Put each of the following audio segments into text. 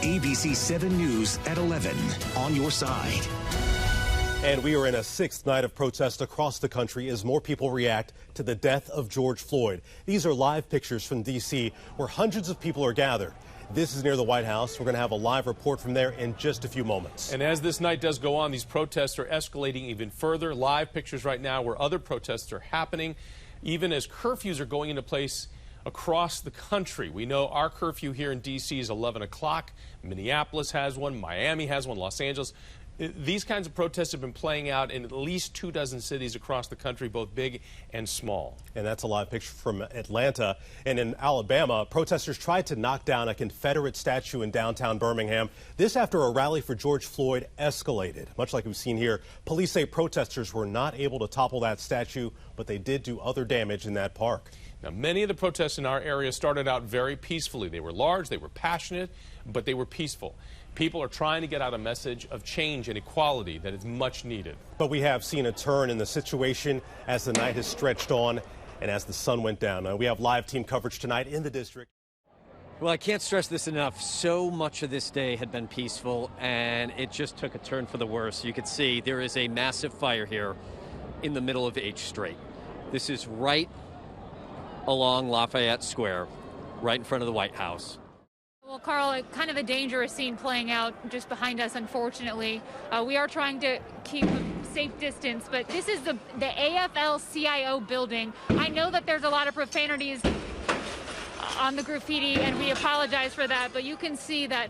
ABC7 News at 11 on your side. And we are in a sixth night of protest across the country as more people react to the death of George Floyd. These are live pictures from D.C. where hundreds of people are gathered. This is near the White House. We're going to have a live report from there in just a few moments. And as this night does go on, these protests are escalating even further. Live pictures right now where other protests are happening, even as curfews are going into place across the country. We know our curfew here in D.C. is 11 o'clock. Minneapolis has one. Miami has one. Los Angeles. These kinds of protests have been playing out in at least 24 cities across the country, both big and small. And that's a live picture from Atlanta. And in Alabama, protesters tried to knock down a Confederate statue in downtown Birmingham. This after a rally for George Floyd escalated. Much like we've seen here, police say protesters were not able to topple that statue, but they did do other damage in that park. Now, many of the protests in our area started out very peacefully. They were large, they were passionate, but they were peaceful. People are trying to get out a message of change and equality that is much needed. But we have seen a turn in the situation as the night has stretched on and as the sun went down. Now, we have live team coverage tonight in the district. Well, I can't stress this enough. So much of this day had been peaceful, and it just took a turn for the worse. You can see there is a massive fire here in the middle of H Street. This is right along Lafayette Square, right in front of the White House. Well, Carl, kind of a dangerous scene playing out just behind us, unfortunately. We are trying to keep a safe distance, but this is the AFL-CIO building. I know that there's a lot of profanities on the graffiti, and we apologize for that, but you can see that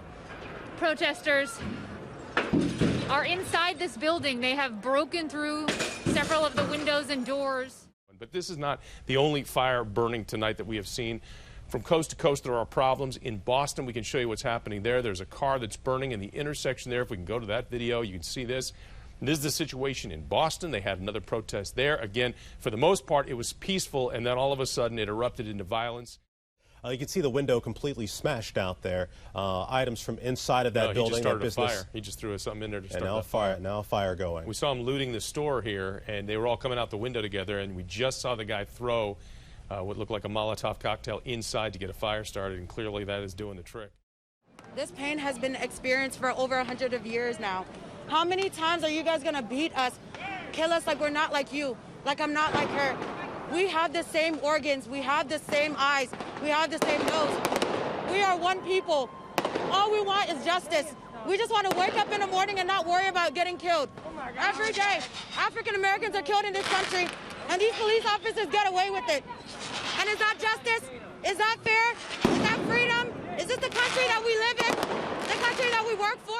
protesters are inside this building. They have broken through several of the windows and doors. But this is not the only fire burning tonight that we have seen. From coast to coast, there are problems. In Boston, we can show you what's happening there. There's a car that's burning in the intersection there. If we can go to that video, you can see this. And this is the situation in Boston. They had another protest there. Again, for the most part, it was peaceful, and then all of a sudden it erupted into violence. You can see the window completely smashed out there. Items from inside of that building. He just started a fire. He just threw something in there to start a fire. Now a fire going. We saw him looting the store here, and they were all coming out the window together, and we just saw the guy throw what looked like a Molotov cocktail inside to get a fire started, and clearly that is doing the trick. This pain has been experienced for over 100 years now. How many times are you guys going to beat us, kill us like we're not like you, like I'm not like her? We have the same organs, we have the same eyes, we have the same nose. We are one people. All we want is justice. We just want to wake up in the morning and not worry about getting killed. Every day, African Americans are killed in this country, and these police officers get away with it. And is that justice? Is that fair? Is that freedom? Is this the country that we live in? The country that we work for?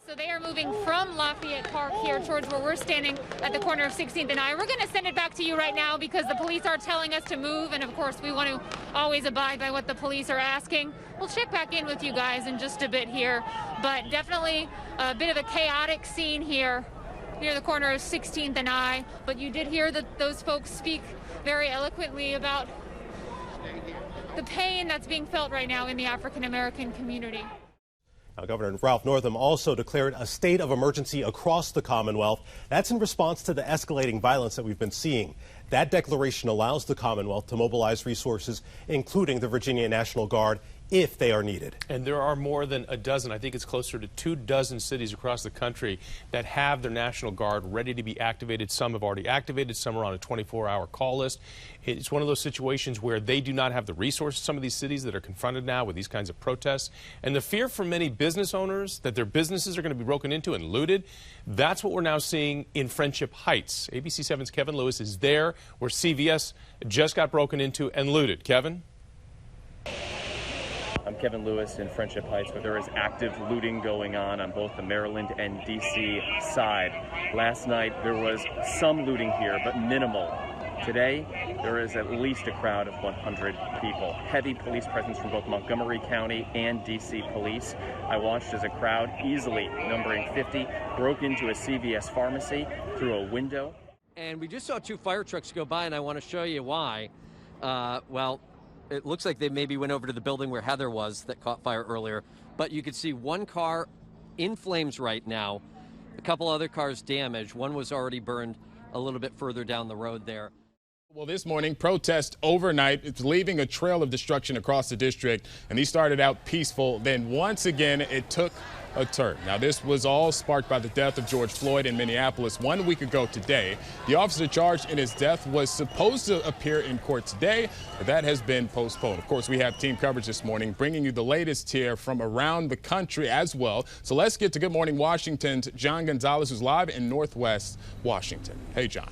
So they are moving from Lafayette Park here towards where we're standing at the corner of 16th and I. We're going to send it back to you right now because the police are telling us to move, and of course we want to always abide by what the police are asking. We'll check back in with you guys in just a bit here, but definitely a bit of a chaotic scene here near the corner of 16th and I. But you did hear that those folks speak very eloquently about the pain that's being felt right now in the African American community. Now, Governor Ralph Northam also declared a state of emergency across the Commonwealth. That's in response to the escalating violence that we've been seeing. That declaration allows the Commonwealth to mobilize resources, including the Virginia National Guard, if they are needed. And there are more than a dozen, I think it's closer to 24 cities across the country that have their National Guard ready to be activated. Some have already activated, some are on a 24-hour call list. It's one of those situations where they do not have the resources, some of these cities that are confronted now with these kinds of protests. And the fear for many business owners that their businesses are going to be broken into and looted, that's what we're now seeing in Friendship Heights. ABC7's Kevin Lewis is there where CVS just got broken into and looted. Kevin? I'm Kevin Lewis in Friendship Heights, where there is active looting going on both the Maryland and D.C. side. Last night there was some looting here, but minimal. Today there is at least a crowd of 100 people. Heavy police presence from both Montgomery County and D.C. police. I watched as a crowd, easily numbering 50, broke into a CVS pharmacy through a window. And we just saw 2 fire trucks go by, and I want to show you why. Well, it looks like they maybe went over to the building where Heather was that caught fire earlier. But you could see one car in flames right now, a couple other cars damaged. One was already burned a little bit further down the road there. Well, this morning, protest overnight. It's leaving a trail of destruction across the district, and these started out peaceful. Then once again, it took a turn. Now, this was all sparked by the death of George Floyd in Minneapolis 1 week ago today. The officer charged in his death was supposed to appear in court today, but that has been postponed. Of course, we have team coverage this morning, bringing you the latest here from around the country as well. So let's get to Good Morning Washington's John Gonzalez, who's live in Northwest Washington. Hey, John.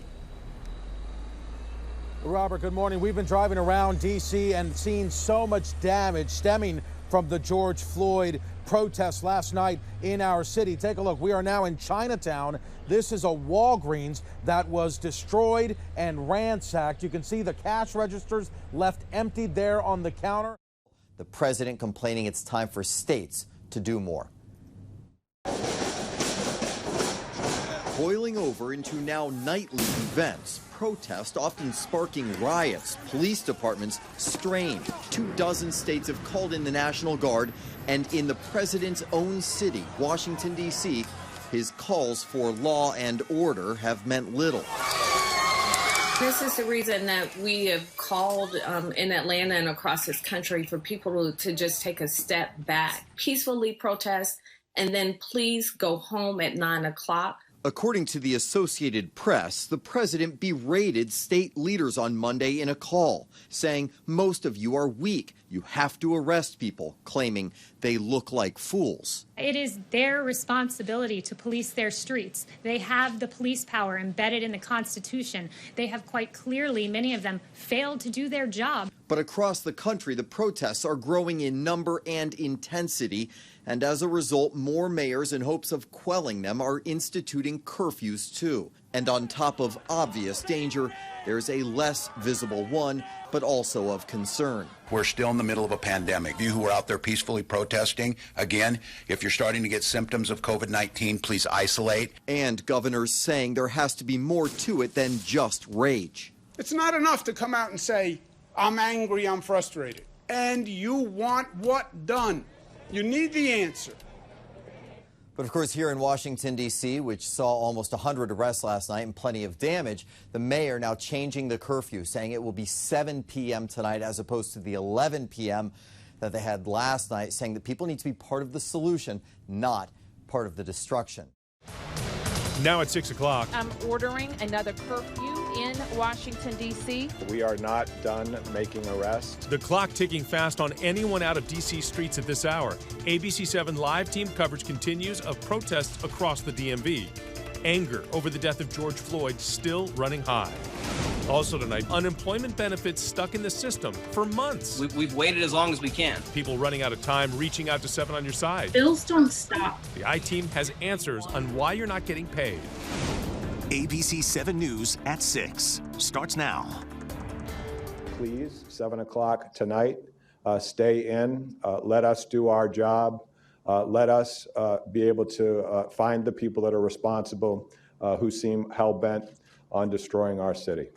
Robert, good morning. We've been driving around D.C. and seen so much damage stemming from the George Floyd protests last night in our city. Take a look. We are now in Chinatown. This is a Walgreens that was destroyed and ransacked. You can see the cash registers left empty there on the counter. The president complaining it's time for states to do more. Boiling over into now nightly events, protest often sparking riots, police departments strained. 24 states have called in the National Guard, and in the president's own city, Washington, D.C., his calls for law and order have meant little. This is the reason that we have called in Atlanta and across this country for people to just take a step back, peacefully protest, and then please go home at 9 o'clock. According to the Associated Press, the president berated state leaders on Monday in a call, saying most of you are weak. You have to arrest people, claiming they look like fools. It is their responsibility to police their streets. They have the police power embedded in the Constitution. They have quite clearly, many of them, failed to do their job. But across the country, the protests are growing in number and intensity. And as a result, more mayors, in hopes of quelling them, are instituting curfews too. And on top of obvious danger, there's a less visible one, but also of concern. We're still in the middle of a pandemic. You who are out there peacefully protesting, again, if you're starting to get symptoms of COVID-19, please isolate. And governors saying there has to be more to it than just rage. It's not enough to come out and say, I'm angry, I'm frustrated. And you want what done? You need the answer. But of course, here in Washington, D.C., which saw almost 100 arrests last night and plenty of damage, the mayor now changing the curfew, saying it will be 7 p.m. tonight as opposed to the 11 p.m. that they had last night, saying that people need to be part of the solution, not part of the destruction. Now at 6 o'clock. I'm ordering another curfew in Washington, D.C. We are not done making arrests. The clock ticking fast on anyone out of D.C. streets at this hour. ABC7 live team coverage continues of protests across the DMV. Anger over the death of George Floyd still running high. Also tonight, unemployment benefits stuck in the system for months. We've waited as long as we can. People running out of time, reaching out to 7 on your side. Bills don't stop. The I-Team has answers on why you're not getting paid. ABC7 News at 6 starts now. Please, 7 o'clock tonight, stay in. Let us do our job. Let us be able to find the people that are responsible who seem hell-bent on destroying our city.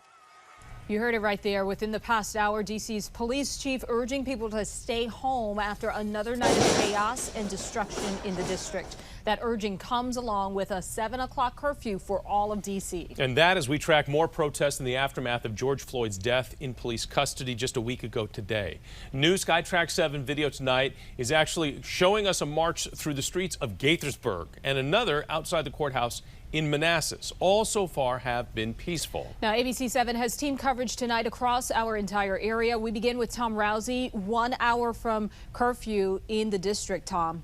You heard it right there. Within the past hour, D.C.'s police chief urging people to stay home after another night of chaos and destruction in the district. That urging comes along with a 7 o'clock curfew for all of D.C. And that as we track more protests in the aftermath of George Floyd's death in police custody just a week ago today. New SkyTrack 7 video tonight is actually showing us a march through the streets of Gaithersburg and another outside the courthouse in Manassas. All so far have been peaceful. Now, ABC7 has team coverage tonight across our entire area. We begin with Tom Rousey, 1 hour from curfew in the district. Tom.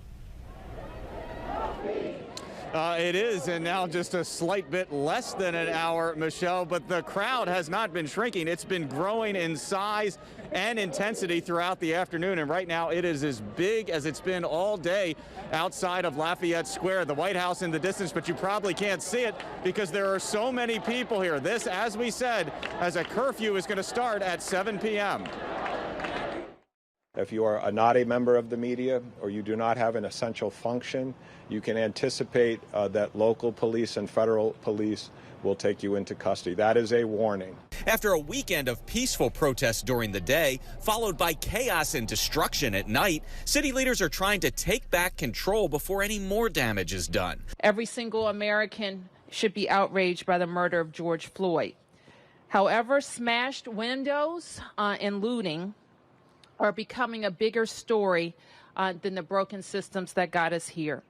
It is, and now just a slight bit less than an hour, Michelle, but the crowd has not been shrinking. It's been growing in size and intensity throughout the afternoon, and right now it is as big as it's been all day outside of Lafayette Square, the White House in the distance, but you probably can't see it because there are so many people here. This, as we said, as a curfew is going to start at 7 p.m. If you are not a member of the media or you do not have an essential function, you can anticipate that local police and federal police will take you into custody. That is a warning. After a weekend of peaceful protests during the day, followed by chaos and destruction at night, city leaders are trying to take back control before any more damage is done. Every single American should be outraged by the murder of George Floyd. However, smashed windows and looting are becoming a bigger story than the broken systems that got us here.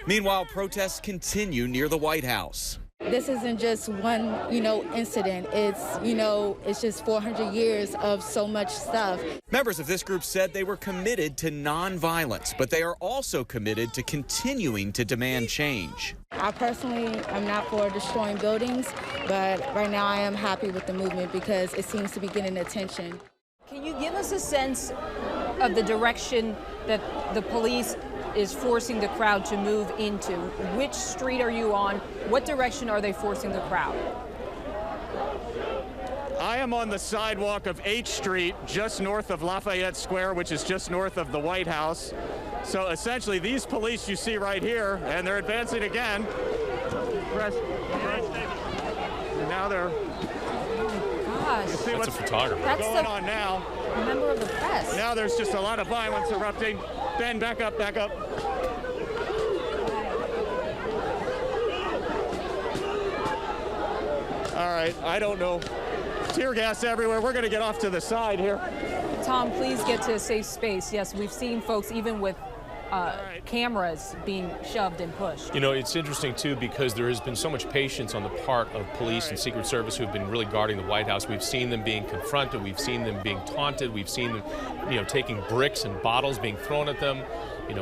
Meanwhile, protests continue near the White House. This isn't just one, incident. It's just 400 years of so much stuff. Members of this group said they were committed to nonviolence, but they are also committed to continuing to demand change. I personally am not for destroying buildings, but right now I am happy with the movement because it seems to be getting attention. Can you give us a sense of the direction that the police is forcing the crowd to move into? Which street are you on? What direction are they forcing the crowd? I am on the sidewalk of H Street, just north of Lafayette Square, which is just north of the White House. So essentially, these police you see right here, and they're advancing again. And now they're... Gosh. You see That's a photographer. What's going on now? A member of the press. Now there's just a lot of violence erupting. Ben, back up, back up. All right, I don't know. Tear gas everywhere. We're going to get off to the side here. Tom, please get to a safe space. Yes, we've seen folks even with cameras being shoved and pushed. It's interesting, too, because there has been so much patience on the part of police and Secret Service who have been really guarding the White House. We've seen them being confronted. We've seen them being taunted. We've seen them, taking bricks and bottles being thrown at them.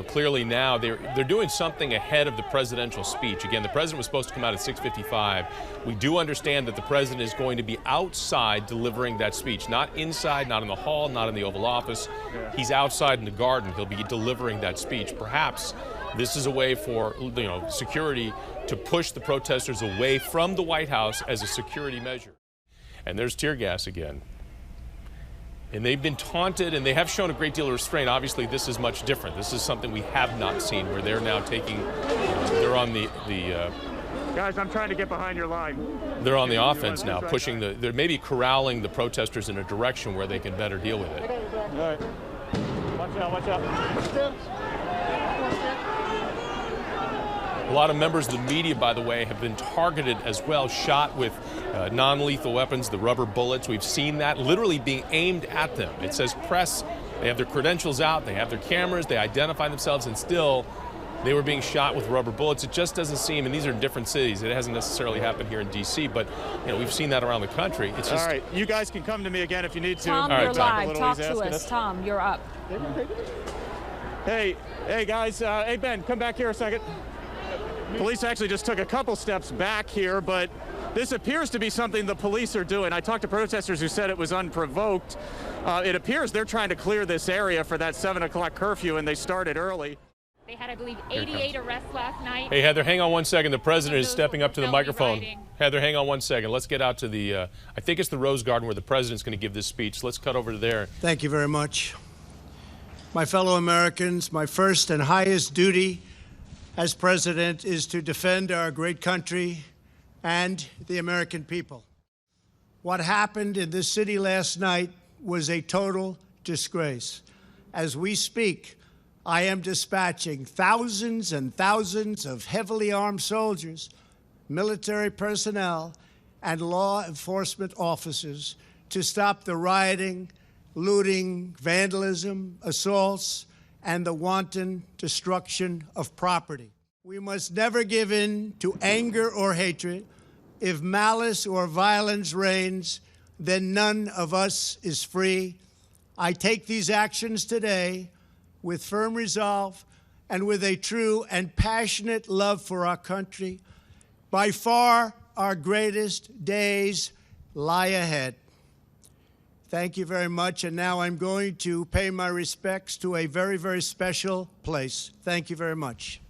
Clearly now they're doing something ahead of the presidential speech. Again, the president was supposed to come out at 6:55. We do understand that the president is going to be outside delivering that speech, not inside, not in the hall, not in the Oval Office. He's outside in the garden. He'll be delivering that speech. Perhaps this is a way for security to push the protesters away from the White House as a security measure. And there's tear gas again. And they've been taunted, and they have shown a great deal of restraint. Obviously, this is much different. This is something we have not seen, where they're now taking, they're on the Guys, I'm trying to get behind your line. They're on the offense now, pushing they're maybe corralling the protesters in a direction where they can better deal with it. All right. Watch out, watch out. A lot of members of the media, by the way, have been targeted as well, shot with non-lethal weapons, the rubber bullets. We've seen that literally being aimed at them. It says press. They have their credentials out. They have their cameras. They identify themselves, and still they were being shot with rubber bullets. It just doesn't seem, and these are different cities. It hasn't necessarily happened here in D.C., but we've seen that around the country. It's just... All right, you guys can come to me again if you need to. Tom, you're live. Talk to us. Tom, you're up. Hey guys. Hey, Ben, come back here a second. Police actually just took a couple steps back here, but this appears to be something the police are doing. I talked to protesters who said it was unprovoked. It appears they're trying to clear this area for that 7 o'clock curfew, and they started early. They had, I believe, 88 arrests last night. Hey, Heather, hang on one second. The president is stepping up to the microphone. Heather, hang on one second. Let's get out to the, I think it's the Rose Garden where the president's going to give this speech. Let's cut over to there. Thank you very much. My fellow Americans, my first and highest duty as president is to defend our great country and the American people. What happened in this city last night was a total disgrace. As we speak, I am dispatching thousands and thousands of heavily armed soldiers, military personnel, and law enforcement officers to stop the rioting, looting, vandalism, assaults, and the wanton destruction of property. We must never give in to anger or hatred. If malice or violence reigns, then none of us is free. I take these actions today with firm resolve and with a true and passionate love for our country. By far, our greatest days lie ahead. Thank you very much, and now I'm going to pay my respects to a very, very special place. Thank you very much.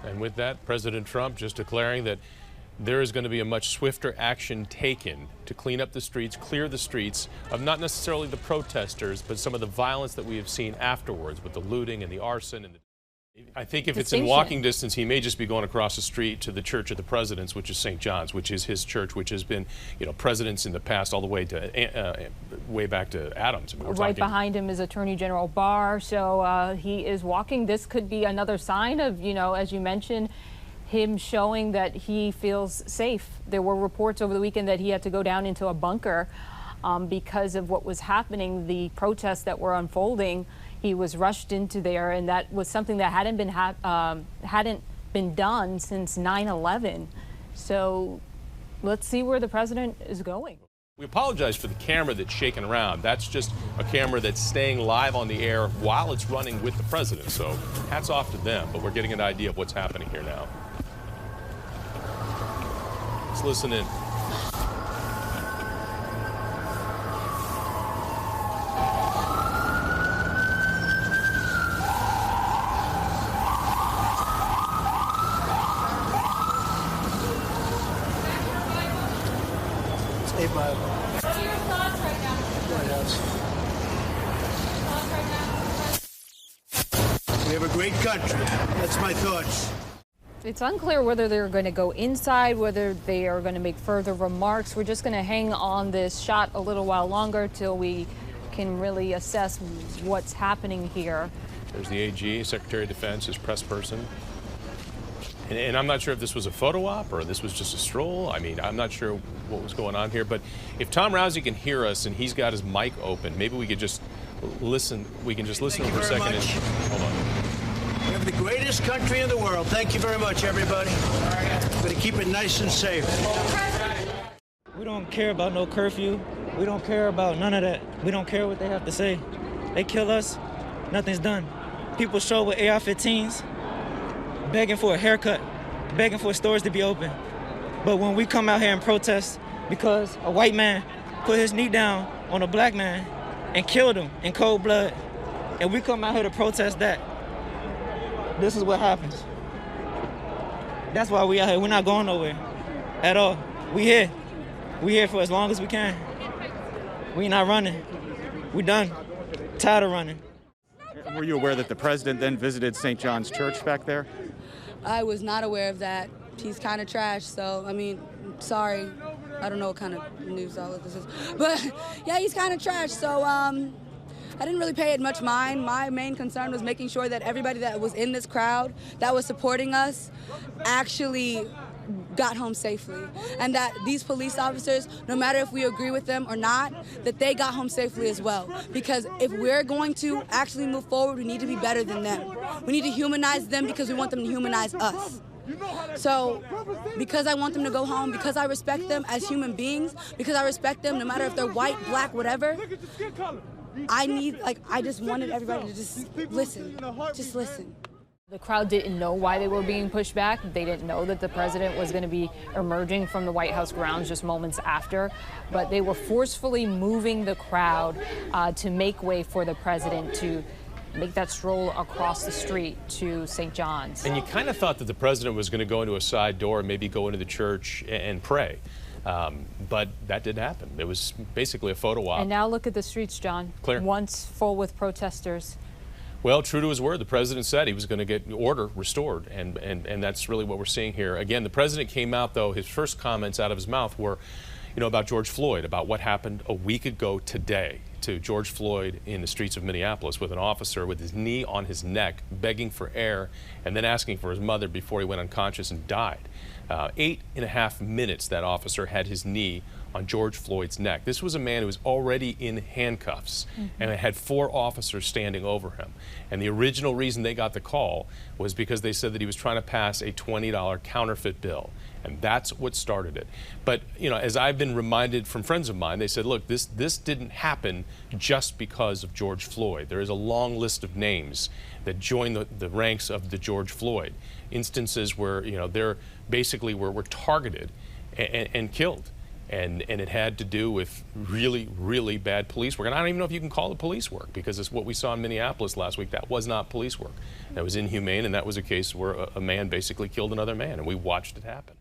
And with that, President Trump just declaring that there is going to be a much swifter action taken to clean up the streets, clear the streets of not necessarily the protesters, but some of the violence that we have seen afterwards with the looting and the arson and the I think if it's in walking distance, he may just be going across the street to the Church of the Presidents, which is St. John's, which is his church, which has been, presidents in the past all the way to way back to Adams. Right behind him is Attorney General Barr, so he is walking. This could be another sign of, as you mentioned, him showing that he feels safe. There were reports over the weekend that he had to go down into a bunker because of what was happening, the protests that were unfolding. He was rushed into there, and that was something that hadn't been done since 9/11. So let's see where the president is going. We apologize for the camera that's shaking around. That's just a camera that's staying live on the air while it's running with the president. So hats off to them, but we're getting an idea of what's happening here now. Let's listen in. Hey, Bob. We have a great country. That's my thoughts. It's unclear whether they're going to go inside, whether they are going to make further remarks. We're just going to hang on this shot a little while longer till we can really assess what's happening here. There's the AG, Secretary of Defense, his press person. And I'm not sure if this was a photo op or this was just a stroll. I mean, I'm not sure what was going on here. But if Tom Rousey can hear us and he's got his mic open, maybe we could just listen. We can just listen to him for a second. Hold on. We have the greatest country in the world. Thank you very much, everybody. We're going to keep it nice and safe. We don't care about no curfew. We don't care about none of that. We don't care what they have to say. They kill us, nothing's done. People show with AR-15s, begging for a haircut, begging for stores to be open. But when we come out here and protest because a white man put his knee down on a black man and killed him in cold blood, and we come out here to protest that, this is what happens. That's why we out here. We're not going nowhere at all. We here. We here for as long as we can. We not running. We done. Tired of running. Were you aware that the president then visited St. John's Church back there? I was not aware of that. He's kind of trash, so, I mean, sorry. I don't know what kind of news all of this is. But, yeah, he's kind of trash, so I didn't really pay it much mind. My main concern was making sure that everybody that was in this crowd that was supporting us actually got home safely, and that these police officers, no matter if we agree with them or not, that they got home safely as well. Because if we're going to actually move forward, we need to be better than them. We need to humanize them because we want them to humanize us. So because I want them to go home, because I respect them as human beings, because I respect them no matter if they're white, black, whatever, I just wanted everybody to just listen. Just listen. The crowd didn't know why they were being pushed back. They didn't know that the president was going to be emerging from the White House grounds just moments after. But they were forcefully moving the crowd to make way for the president to make that stroll across the street to St. John's. And you kind of thought that the president was going to go into a side door and maybe go into the church and pray. But that didn't happen. It was basically a photo op. And now look at the streets, John. Clear. Once full with protesters. Well, true to his word, the president said he was going to get order restored, and that's really what we're seeing here. Again, the president came out, though, his first comments out of his mouth were, about George Floyd, about what happened a week ago today to George Floyd in the streets of Minneapolis with an officer with his knee on his neck, begging for air, and then asking for his mother before he went unconscious and died. 8.5 minutes that officer had his knee on George Floyd's neck. This was a man who was already in handcuffs, and it had 4 officers standing over him. And the original reason they got the call was because they said that he was trying to pass a $20 counterfeit bill. And that's what started it. But, as I've been reminded from friends of mine, they said, look, this didn't happen just because of George Floyd. There is a long list of names that join the ranks of the George Floyd. Instances where, they're basically were targeted and killed. And it had to do with really, really bad police work. And I don't even know if you can call it police work, because it's what we saw in Minneapolis last week. That was not police work. That was inhumane, and that was a case where a man basically killed another man, and we watched it happen.